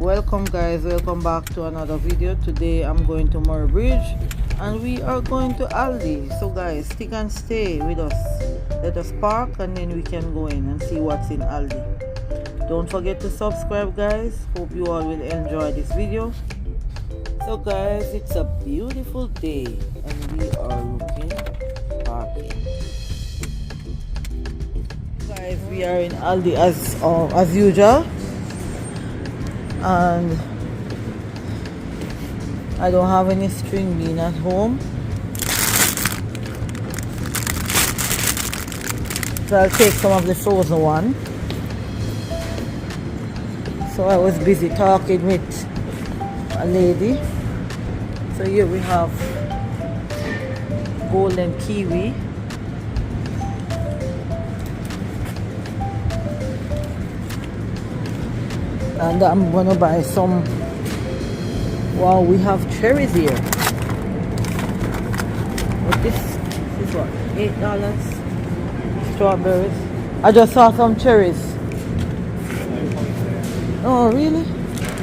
Welcome guys, welcome back to another video. Today I'm going to Murray Bridge and we are going to Aldi. So guys, stick and stay with us. Let us park and then we can go in and see what's in Aldi. Don't forget to subscribe guys. Hope you all will enjoy this video. So guys, it's a beautiful day and we are looking parking. Guys, we are in Aldi as usual. And I don't have any string bean at home, so I'll take some of the frozen one. So I was busy talking with a lady. So here we have golden kiwi, and I'm gonna buy some. Wow, we have cherries here. But this is what, $8. Strawberries. I just saw some cherries. Oh really?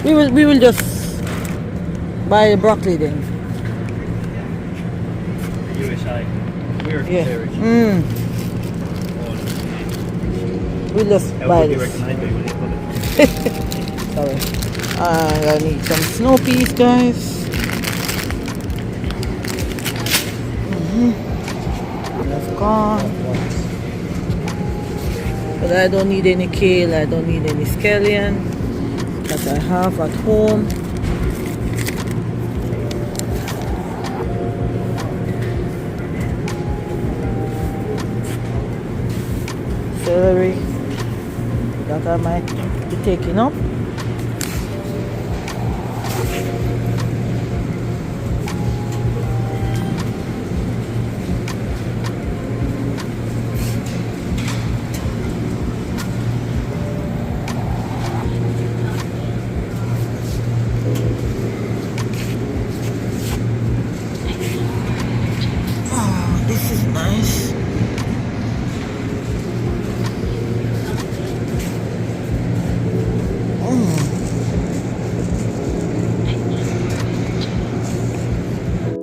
We will just buy the broccoli then. USA. We're Yeah. cherries. We'll just How buy would you this. reckon they'd be when you put it? Sorry. I need some snow peas, guys. That's gone. But I don't need any kale, I don't need any scallion that I have at home. Celery that I might be taking up. Oh, this is nice.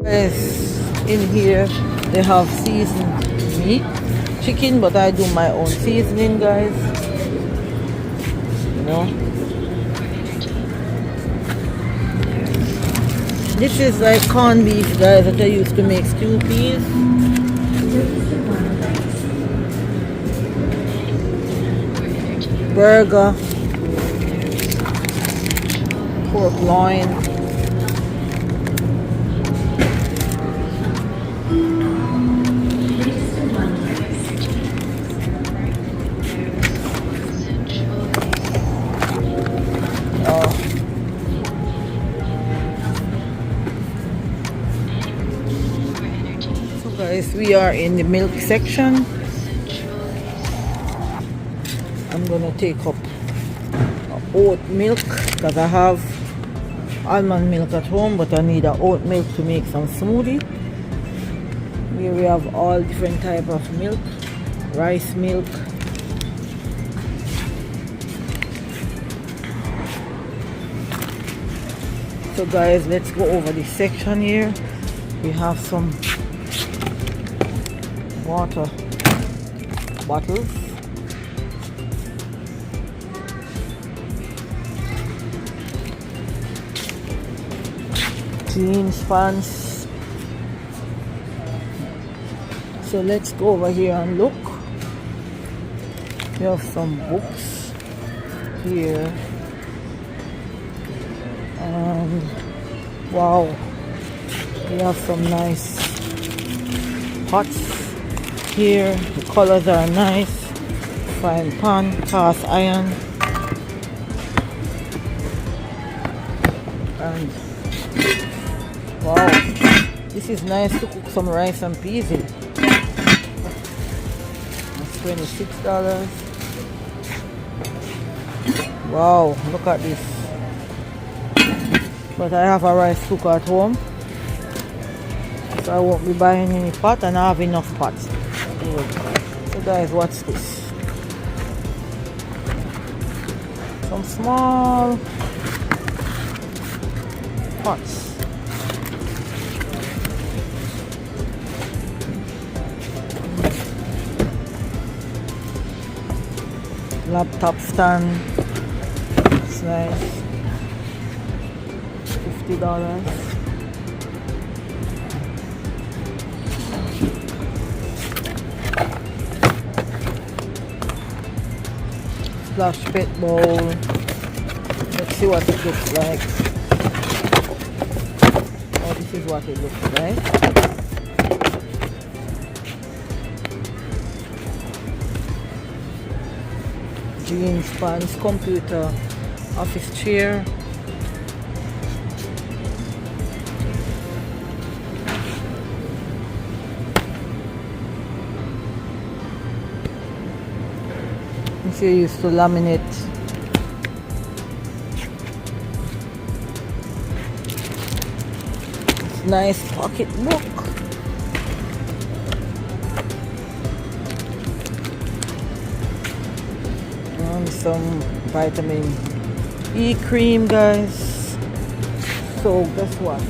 Yes, in here they have seasoned meat, chicken, but I do my own seasoning, guys. You know, this is like corned beef, guys, that I used to make stew peas. Burger, pork loin. Guys, we are in the milk section. I'm gonna take up oat milk because I have almond milk at home, but I need a oat milk to make some smoothie. Here we have all different type of milk, rice milk, so guys, let's go over this section here. We have some water bottles, clean spans. So let's go over here and look. We have some books here, and wow, we have some nice pots here. The colors are nice. Frying pan, cast iron, and wow, this is nice to cook some rice and peas in. It's $26. Wow, look at this. But I have a rice cooker at home, so I won't be buying any pot, and I have enough pots. So guys, what's this? Some small pots. Laptop stand. It's nice. $50. Splash pit bowl. Let's see what it looks like. Oh, this is what it looks like. Jeans, pants, computer, office chair. If you're used to laminate. It's nice pocketbook. Some vitamin E cream, guys. So guess what,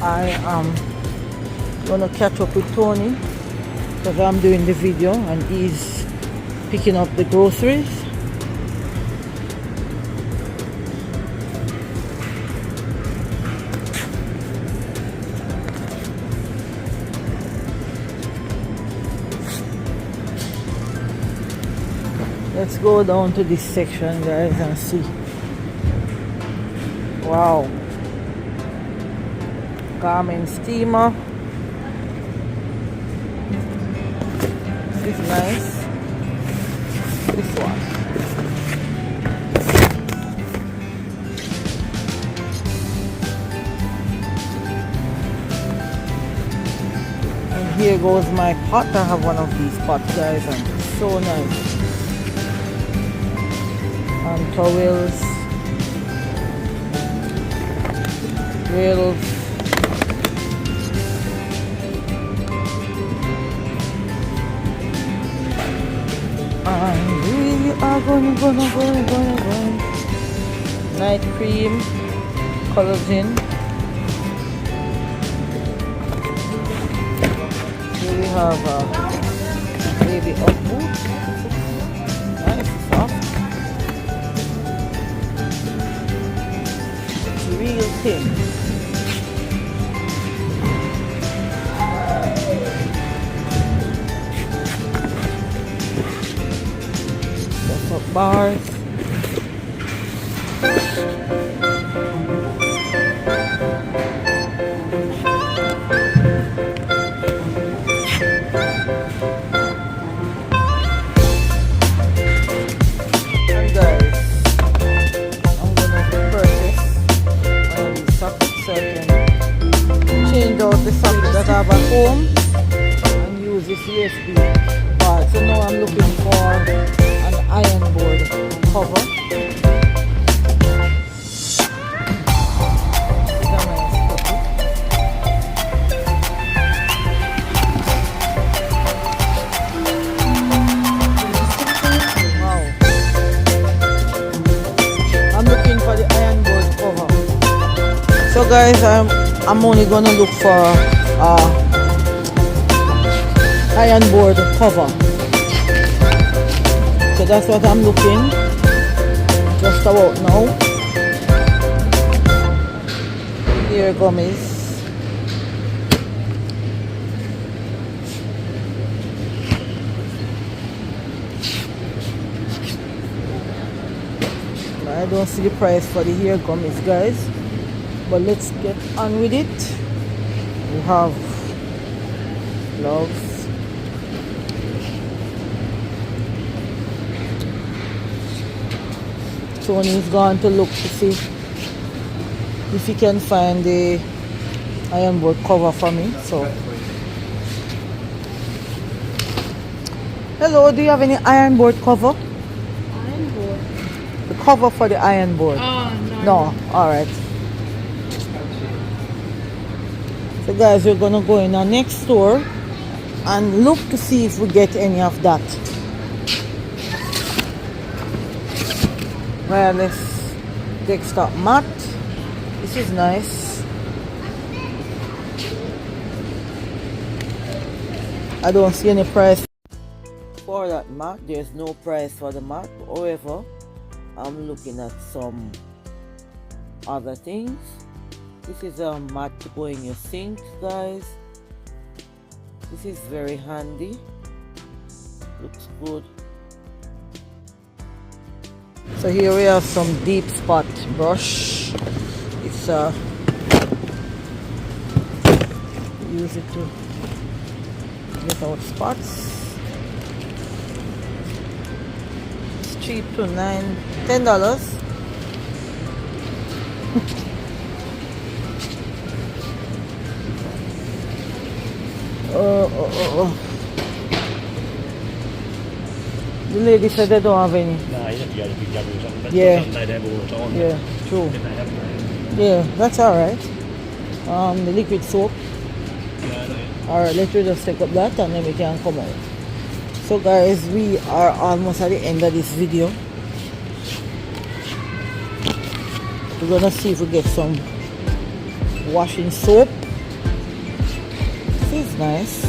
I am gonna catch up with Tony because I'm doing the video and he's picking up the groceries. Let's go down to this section, guys, and see. Wow. Garment steamer. This is nice. This one. And here goes my pot. I have one of these pots, guys, and it's so nice. Towels, grills, and we are gonna night cream, collagen. Here we have a baby up boot. Nice, soft. Real thing. Puff-up bars. And guys, I'm gonna purchase so I can change out the socket that I have at home and use this USB part. So now I'm looking for an iron board cover. Wow. I'm looking for the iron board cover. So guys, I'm only gonna look for iron board cover. So that's what I'm looking just about now. Here gummies. I don't see the price for the hair gummies, guys. But let's get on with it. We have gloves. Tony's gone to look to see if he can find the iron board cover for me. So, hello, do you have any iron board cover? Iron board? The cover for the iron board? Oh, no. No, alright. So guys, we're gonna go in our next store and look to see if we get any of that. Wireless desktop mat. This is nice. I don't see any price for that mat. There's no price for the mat. However, I'm looking at some other things. This is a mat to go in your sink, guys. This is very handy. Looks good. So here we have some deep spot brush. It's use it to get out spots. It's cheap to $10. Oh. The lady said they don't have any. No, you have to go to Big W or something. But Yeah. something they have all the time. Yeah, true. If they haven't, Yeah, that's alright. The liquid soap. no. Alright, let's just take up that and then we can come out. So guys, we are almost at the end of this video. We're gonna see if we get some washing soap. This is nice.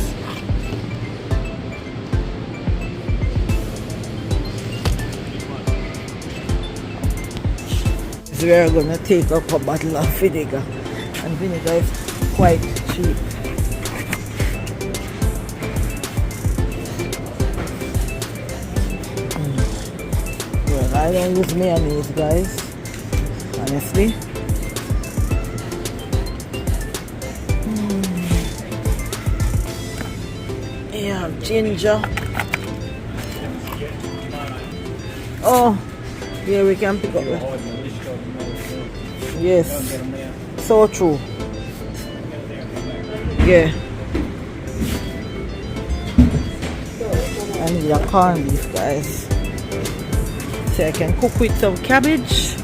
So we are gonna take up a bottle of vinegar, and vinegar is quite cheap. Well, I don't use mayonnaise, guys, honestly. Yeah, ginger. Oh, here we can pick up that. Yes, so true. Yeah. I need a corned beef, guys. So I can cook with some cabbage.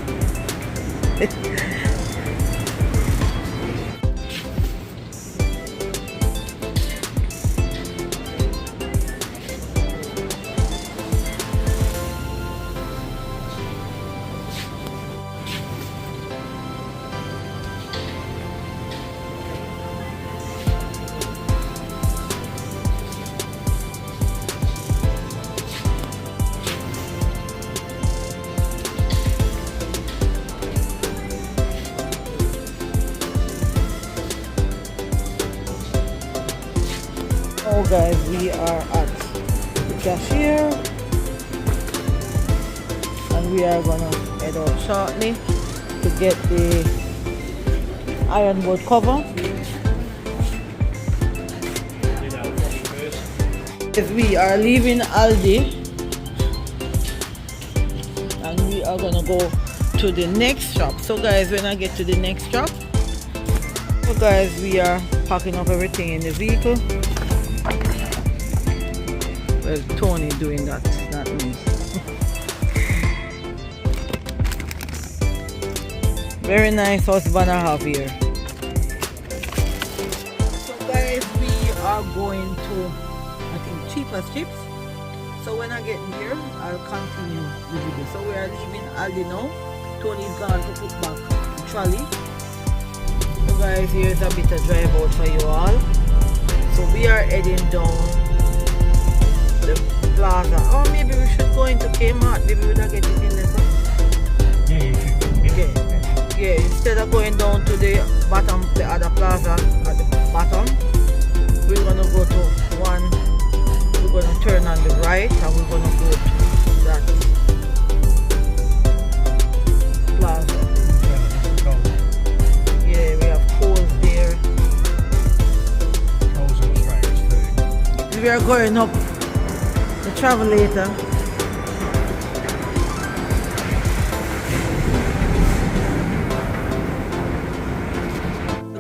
Oh guys, we are at the cashier and we are gonna head out shortly to get the iron board cover. If we are leaving Aldi and we are gonna go to the next shop. So guys, when I get to the next shop, so guys, we are packing up everything in the vehicle. Well, Tony doing that, not me. Very nice husband I have here. So guys, we are going to, I think, Cheapest Chips. So when I get here, I'll continue the video. So we are leaving Aldi now. Tony's gone to put back the trolley. So guys, here's a bit of drive out for you all. So we are heading down the plaza. Oh, maybe we should go into KMart. Maybe we'll not get it in there. Yeah, you should. Yeah, instead of going down to the bottom, the other plaza at the bottom, we're gonna go to one. We're gonna turn on the right and we're gonna go to that plaza. Yeah, we have Coles there. Coles in Australia's food. We are going up the Travelator.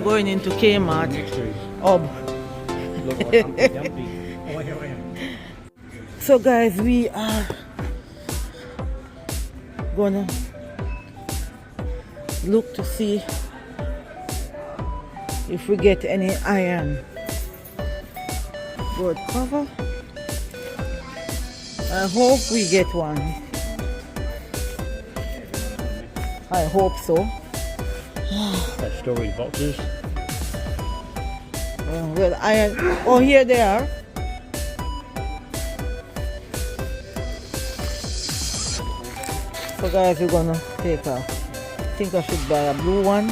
Going into Kmart. Look like Humpty Dumpty. Oh, here I am. So guys, we are gonna look to see if we get any iron board cover. I hope we get one. I hope so. That storage boxes. Well, oh, here they are. So guys, we're gonna take I think I should buy a blue one.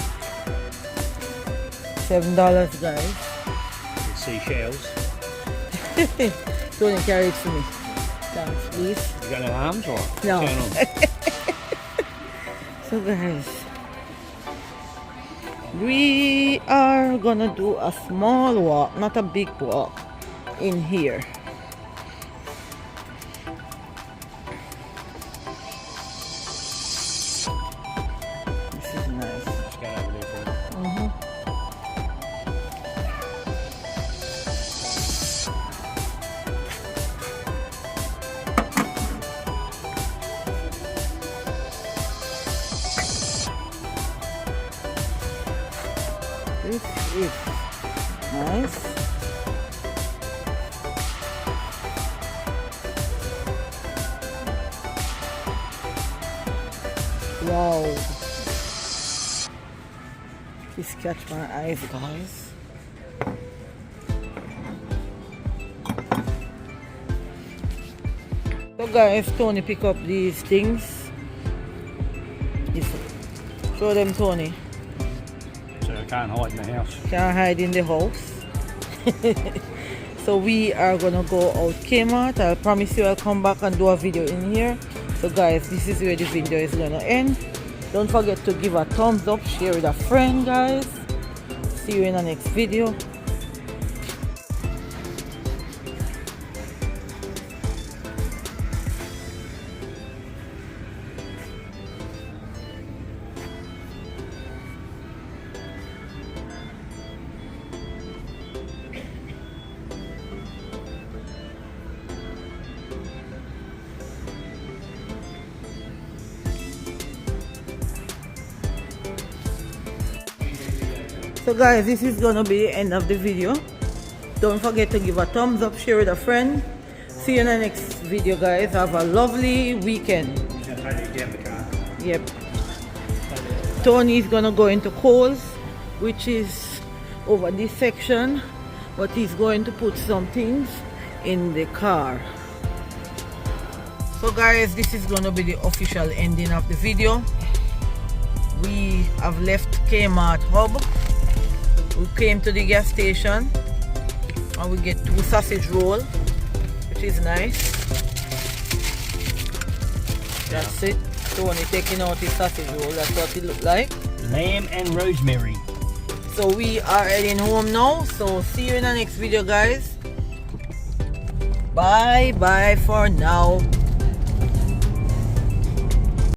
$7, guys. Seashells. Tony, carry it for me. Thanks, please. You got no arms or? No. Turn on. So guys, we are gonna do a small walk, not a big walk, in here. This is nice. Just get over there for me. This is nice. Wow. This catch my eyes, guys. So guys, Tony pick up these things. Show them, Tony. So I can't hide in the house. Can't hide in the house. So we are gonna go out KMart. I promise you I'll come back and do a video in here. So guys, this is where the video is gonna end. Don't forget to give a thumbs up, share with a friend, guys. See you in the next video. So guys, this is gonna be the end of the video. Don't forget to give a thumbs up, share with a friend. See you in the next video, guys. Have a lovely weekend. Yep. Tony is gonna go into Kohl's, which is over this section, but he's going to put some things in the car. So guys, this is gonna be the official ending of the video. We have left KMart Hub. We came to the gas station and we get 2 sausage roll, which is nice. That's it. Tony taking out his sausage roll. That's what it looked like. Lamb and rosemary. So we are heading home now. So see you in the next video, guys. Bye bye for now.